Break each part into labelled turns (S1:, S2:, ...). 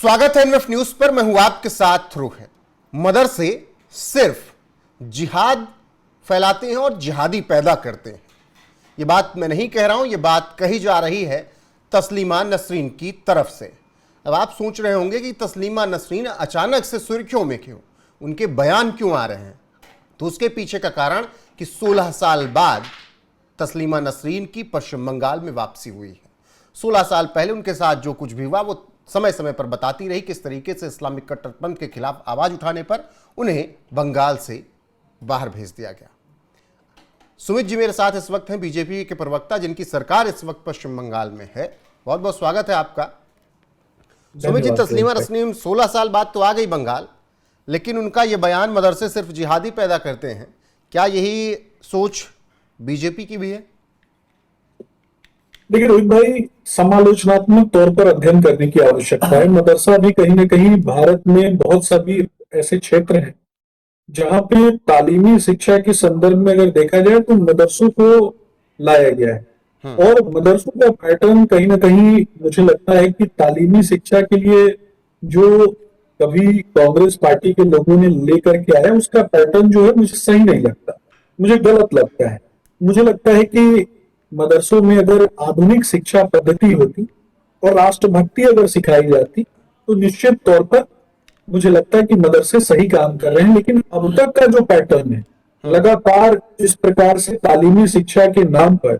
S1: स्वागत है NF news पर। मैं हूं आपके साथ रोहित। मदरसे सिर्फ जिहाद फैलाते हैं और जिहादी पैदा करते हैं। ये बात मैं नहीं कह रहा हूं, ये बात कही जा रही है तस्लीमा नसरीन की तरफ से। अब आप सोच रहे होंगे कि तस्लीमा नसरीन अचानक से सुर्खियों में क्यों, उनके बयान क्यों आ रहे हैं। तो उसके पीछे का कारण कि 16 साल बाद तस्लीमा नसरीन की पश्चिम बंगाल में वापसी हुई है। 16 साल पहले उनके साथ जो कुछ भी हुआ वो समय समय पर बताती रही। किस तरीके से इस्लामिक कट्टरपंथ के खिलाफ आवाज उठाने पर उन्हें बंगाल से बाहर भेज दिया गया। सुमित जी मेरे साथ इस वक्त हैं, बीजेपी के प्रवक्ता, जिनकी सरकार इस वक्त पश्चिम बंगाल में है। बहुत बहुत स्वागत है आपका। सुमित जी, तस्लीमा नसरीन 16 साल बाद तो आ गई बंगाल, लेकिन उनका यह बयान मदरसे सिर्फ जिहादी पैदा करते हैं, क्या यही सोच बीजेपी की भी है?
S2: देखिए रोहित भाई, समालोचनात्मक तौर पर अध्ययन करने की आवश्यकता है। मदरसा भी कहीं ना कहीं भारत में बहुत सभी ऐसे क्षेत्र हैं जहां पे तालीमी शिक्षा के संदर्भ में अगर देखा जाए तो मदरसों को लाया गया है। और मदरसों का पैटर्न कहीं ना कहीं मुझे लगता है कि तालीमी शिक्षा के लिए जो कभी कांग्रेस पार्टी के लोगों ने लेकर के आया उसका पैटर्न जो है मुझे सही नहीं लगता, मुझे गलत लगता है। मुझे लगता है कि मदरसों में अगर आधुनिक शिक्षा पद्धति होती और राष्ट्रभक्ति अगर सिखाई जाती तो निश्चित तौर पर मुझे लगता है कि मदरसे सही काम कर रहे हैं। लेकिन अब तक का जो पैटर्न है, लगातार इस प्रकार से तालीमी शिक्षा के नाम पर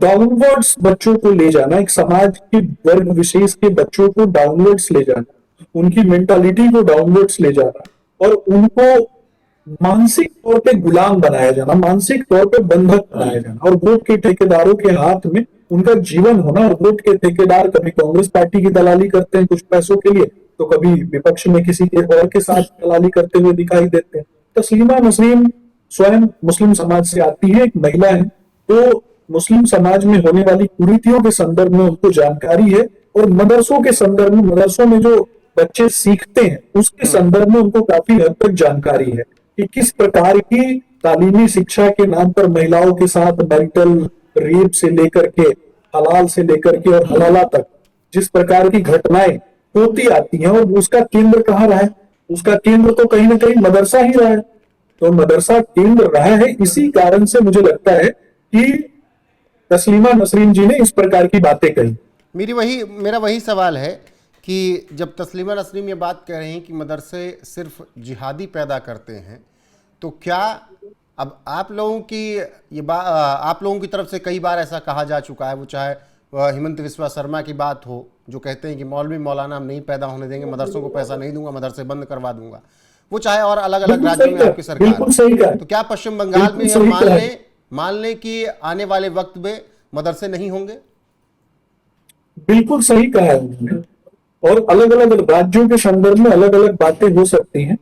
S2: डाउनवर्ड्स बच्चों को ले जाना, एक समाज के वर्ग विशेष के बच्चों को डाउनवर्ड्स ले जाना, उनकी मेंटालिटी को डाउनवर्ड्स ले जाना और उनको मानसिक तौर पे गुलाम बनाया जाना, मानसिक तौर पे बंधक बनाया जाना और वोट के ठेकेदारों के हाथ में उनका जीवन होना। और वोट के ठेकेदार कभी कांग्रेस पार्टी की दलाली करते हैं कुछ पैसों के लिए, तो कभी विपक्ष में किसी के और के साथ दलाली करते हुए दिखाई देते हैं। तस्लीमा नसरीन स्वयं मुस्लिम समाज से आती है, एक महिला है, तो मुस्लिम समाज में होने वाली कुरीतियों के संदर्भ में उनको जानकारी है और मदरसों के संदर्भ में, मदरसों में जो बच्चे सीखते हैं उसके संदर्भ में उनको काफी हद तक जानकारी है कि किस प्रकार की तालीमी शिक्षा के नाम पर महिलाओं के साथ मैरिटल रेप से लेकर के हलाल से लेकर के और हलाला तक जिस प्रकार की घटनाएं होती आती हैं, और उसका केंद्र कहाँ रहा है? उसका केंद्र तो कहीं ना कहीं मदरसा ही रहा है। तो मदरसा केंद्र रहा है, इसी कारण से मुझे लगता है कि तस्लीमा नसरीन जी ने इस प्रकार की बातें कही।
S1: मेरा वही सवाल है कि जब तस्लीमा नसरीन ये बात कह रही हैं कि मदरसे सिर्फ जिहादी पैदा करते हैं, तो क्या अब आप लोगों की तरफ से कई बार ऐसा कहा जा चुका है, वो चाहे हिमंत विश्वा शर्मा की बात हो जो कहते हैं कि मौलवी मौलाना हम नहीं पैदा होने देंगे, मदरसों को पैसा नहीं दूंगा, मदरसे बंद करवा दूंगा, वो चाहे और अलग अलग राज्यों में आपकी सरकार, तो क्या पश्चिम बंगाल में हम मान लें कि आने वाले वक्त में मदरसे नहीं होंगे?
S2: बिल्कुल सही कहा है उन्होंने। और अलग अलग राज्यों के संदर्भ में अलग अलग बातें हो सकती हैं।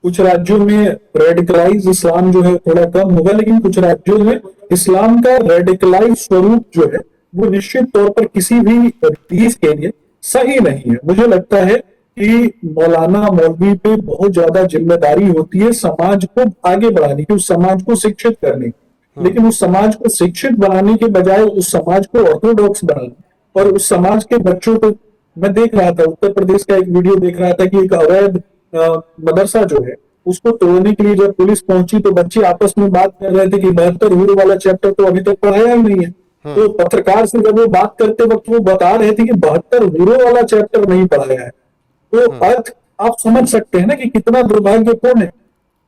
S2: कुछ राज्यों में रेडिकलाइज इस्लाम जो है थोड़ा कम होगा, लेकिन कुछ राज्यों में इस्लाम का रेडिकलाइज स्वरूप जो है वो निश्चित तौर पर किसी भी देश के लिए सही नहीं है। मुझे लगता है कि मौलाना मौलवी पे बहुत ज्यादा जिम्मेदारी होती है समाज को आगे बढ़ाने की, उस समाज को शिक्षित करने की। लेकिन उस समाज को शिक्षित बनाने के बजाय उस समाज को ऑर्थोडॉक्स बनाना और उस समाज के बच्चों को, मैं देख रहा था उत्तर प्रदेश का एक वीडियो देख रहा था कि एक अवैध मदरसा जो है उसको तोड़ने के लिए जब पुलिस पहुंची तो बच्चे आपस में बात कर रहे थे कि 72 हीरो वाला चैप्टर तो अभी तक पढ़ाया ही नहीं है। तो पत्रकार से जब वो बात करते वक्त वो बता रहे थे कि 72 हीरो वाला चैप्टर नहीं पढ़ाया है। तो अर्थ आप समझ सकते हैं ना कि कितना दुर्भाग्यपूर्ण है।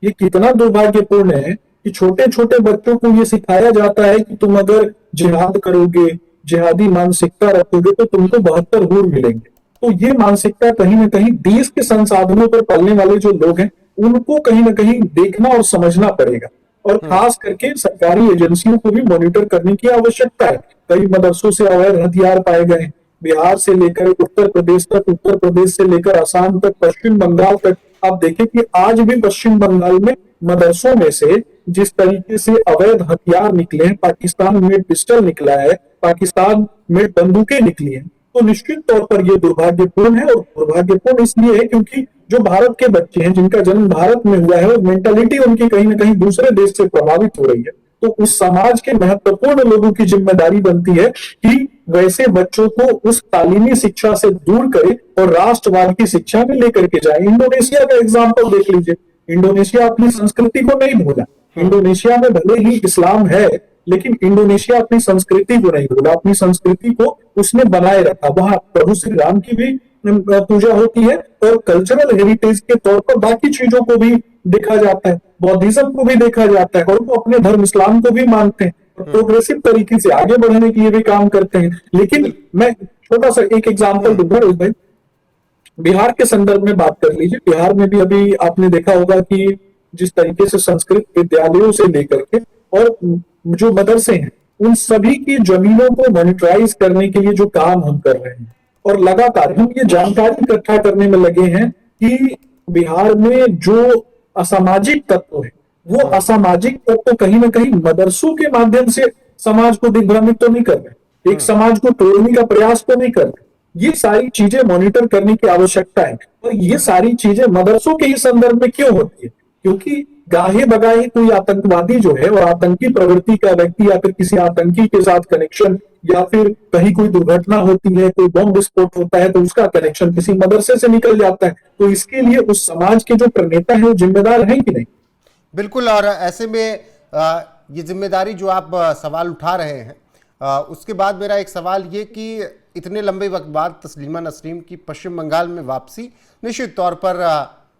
S2: ये कितना दुर्भाग्यपूर्ण है कि छोटे छोटे बच्चों को ये सिखाया जाता है कि तुम अगर जिहाद करोगे, जिहादी मानसिकता रखोगे तो तुमको 72 हूर मिलेंगे। तो ये मानसिकता कहीं ना कहीं देश के संसाधनों पर पलने वाले जो लोग हैं उनको कहीं ना कहीं देखना और समझना पड़ेगा। और खास करके सरकारी एजेंसियों को भी मॉनिटर करने की आवश्यकता है। कई मदरसों से अवैध हथियार पाए गए, बिहार से लेकर उत्तर प्रदेश तक, उत्तर प्रदेश से लेकर असम तक, पश्चिम बंगाल तक। आप देखें कि आज भी पश्चिम बंगाल में मदरसों में से जिस तरीके से अवैध हथियार निकले हैं, पाकिस्तान में पिस्टल निकला है, पाकिस्तान में बंदूकें निकली हैं, तो निश्चित तौर पर यह दुर्भाग्यपूर्ण है। और दुर्भाग्यपूर्ण इसलिए है क्योंकि जो भारत के बच्चे हैं जिनका जन्म भारत में हुआ है और मेंटालिटी उनकी कहीं ना कहीं दूसरे देश से प्रभावित हो रही है, तो उस समाज के महत्वपूर्ण लोगों की जिम्मेदारी बनती है कि वैसे बच्चों को उस तालीमी शिक्षा से दूर करे और राष्ट्रवाद की शिक्षा में लेकर के जाए। इंडोनेशिया का एग्जाम्पल देख लीजिए, इंडोनेशिया अपनी संस्कृति को नहीं भूला। इंडोनेशिया में भले ही इस्लाम है, लेकिन इंडोनेशिया अपनी संस्कृति को नहीं भूला, अपनी संस्कृति को उसने बनाए रखा। वहां प्रभु श्री राम की भी पूजा होती है और कल्चरल हेरिटेज के तौर पर बाकी चीजों को भी देखा जाता है, बौद्धिज्म को भी देखा जाता है, और वो अपने धर्म इस्लाम को भी मानते हैं, प्रोग्रेसिव तरीके से आगे बढ़ने के लिए भी काम करते हैं। लेकिन मैं छोटा सा एक एग्जांपल दूंगा भाई, बिहार के संदर्भ में बात कर लीजिए। बिहार में भी अभी आपने देखा होगा कि जिस तरीके से संस्कृत विद्यालयों से लेकर के और जो मदरसे हैं, उन सभी की जमीनों को मॉनिटराइज करने के लिए जो काम हम कर रहे हैं, और लगातार हम ये जानकारी इकट्ठा करने में लगे हैं कि बिहार में जो असामाजिक तत्व है, वो असामाजिक तत्व कहीं ना कहीं मदरसों के माध्यम से समाज को दिग्भ्रमित तो नहीं कर रहे, एक समाज को तोड़ने का प्रयास तो नहीं कर रहे। ये सारी चीजें मॉनिटर करने की आवश्यकता है। और ये सारी चीजें मदरसों के ही संदर्भ में क्यों होती है? क्योंकि गाहे बगाहे कोई आतंकवादी जो है और आतंकी प्रवृत्ति का व्यक्ति या फिर किसी आतंकी के साथ कनेक्शन, या फिर कहीं कोई दुर्घटना होती है, कोई बम विस्फोट होता है, तो उसका कनेक्शन किसी मदरसे से निकल जाता है। तो इसके लिए उस समाज के जो प्रणेता है वो जिम्मेदार है कि नहीं?
S1: बिल्कुल। और ऐसे में ये जिम्मेदारी जो आप सवाल उठा रहे हैं, उसके बाद मेरा एक सवाल ये कि इतने लंबे वक्त बाद तस्लीमा नसरीन की पश्चिम बंगाल में वापसी, निश्चित तौर पर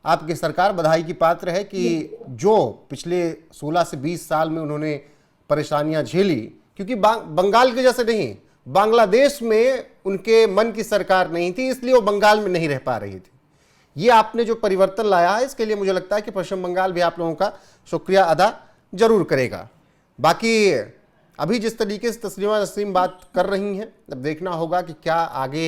S1: आपकी सरकार बधाई की पात्र है कि जो पिछले 16 से 20 साल में उन्होंने परेशानियां झेली, क्योंकि बंगाल के जैसे नहीं, बांग्लादेश में उनके मन की सरकार नहीं थी, इसलिए वो बंगाल में नहीं रह पा रही थी। ये आपने जो परिवर्तन लाया है, इसके लिए मुझे लगता है कि पश्चिम बंगाल भी आप लोगों का शुक्रिया अदा जरूर करेगा। बाकी अभी जिस तरीके से तस्लीमा नसरीन बात कर रही हैं, अब देखना होगा कि क्या आगे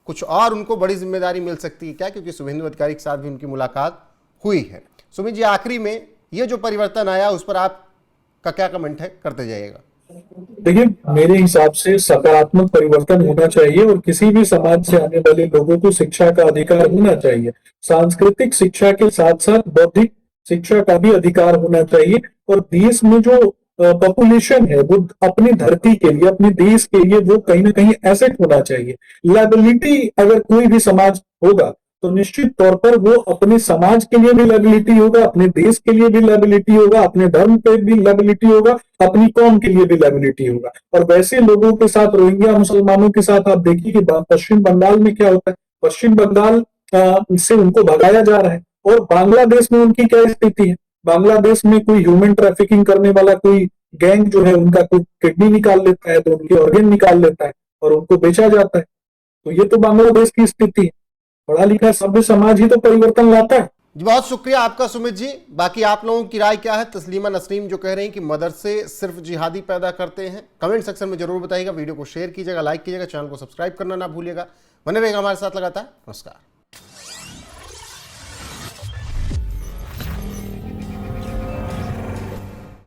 S1: कुछ और उनको बड़ी जिम्मेदारी मिल सकती है क्या, क्योंकि शुभेंदु अधिकारी के साथ भी उनकी मुलाकात हुई है। सुमित जी, आखिरी में ये जो परिवर्तन आया उस पर आपका क्या कमेंट है, करते जाइएगा।
S2: देखिए, मेरे हिसाब से सकारात्मक परिवर्तन होना चाहिए और किसी भी समाज से आने वाले लोगों को शिक्षा का अधिकार होना चाहिए। सांस्कृतिक शिक्षा के साथ साथ बौद्धिक शिक्षा का भी अधिकार होना चाहिए। और देश में जो पॉपुलेशन है वो अपनी धरती के लिए, अपने देश के लिए वो कहीं ना कहीं एसेट होना चाहिए। लायबिलिटी अगर कोई भी समाज होगा तो निश्चित तौर पर वो अपने समाज के लिए भी लायबिलिटी होगा, अपने देश के लिए भी लायबिलिटी होगा, अपने धर्म पे भी लायबिलिटी होगा, अपनी कौम के लिए भी लायबिलिटी होगा। और वैसे लोगों के साथ, रोहिंग्या मुसलमानों के साथ आप देखिए कि पश्चिम बंगाल में क्या होता है। पश्चिम बंगाल से उनको भगाया जा रहा है। और बांग्लादेश में उनकी क्या स्थिति है? बांग्लादेश में कोई ह्यूमन ट्रैफिकिंग करने वाला कोई गैंग जो है, उनका कोई किडनी निकाल लेता है, तो उनके ऑर्गन निकाल लेता है और उनको बेचा जाता है। तो ये तो बांग्लादेश की स्थिति है। पढ़ा लिखा सभ्य समाज ही तो परिवर्तन लाता है।
S1: जी, बहुत शुक्रिया आपका सुमित जी। बाकी आप लोगों की राय क्या है? तस्लीमा नसरीन जो कह रही हैं कि मदरसे सिर्फ जिहादी पैदा करते हैं, कमेंट सेक्शन में जरूर बताइएगा। वीडियो को शेयर कीजिएगा, लाइक कीजिएगा, चैनल को सब्सक्राइब करना ना भूलिएगा। बने रहेगा हमारे साथ लगातार। नमस्कार।